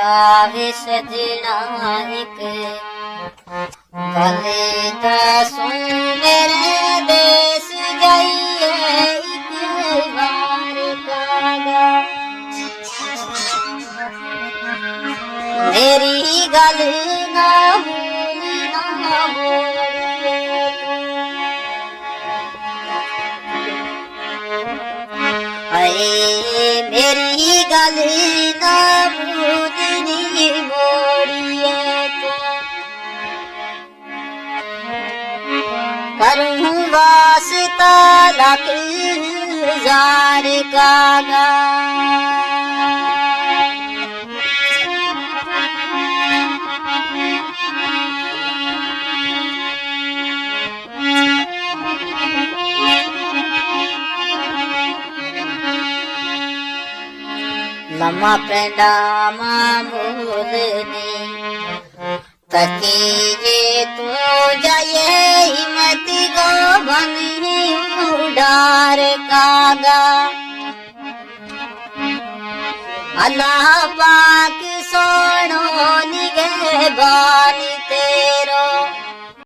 आवे सजना एक गले दसू मेरे देश जाइए एक बार कागा मेरी गल ना भूली ना बोलिए हाय मेरी गल ना भूलनी बोलिए करूं वास्ता लख हजार कागा लम्मा पेंडा बोलने तकी जे तू जाए हिम्मत गो बनी उडार कागा अल्लाह पाक सोनो निगहबानी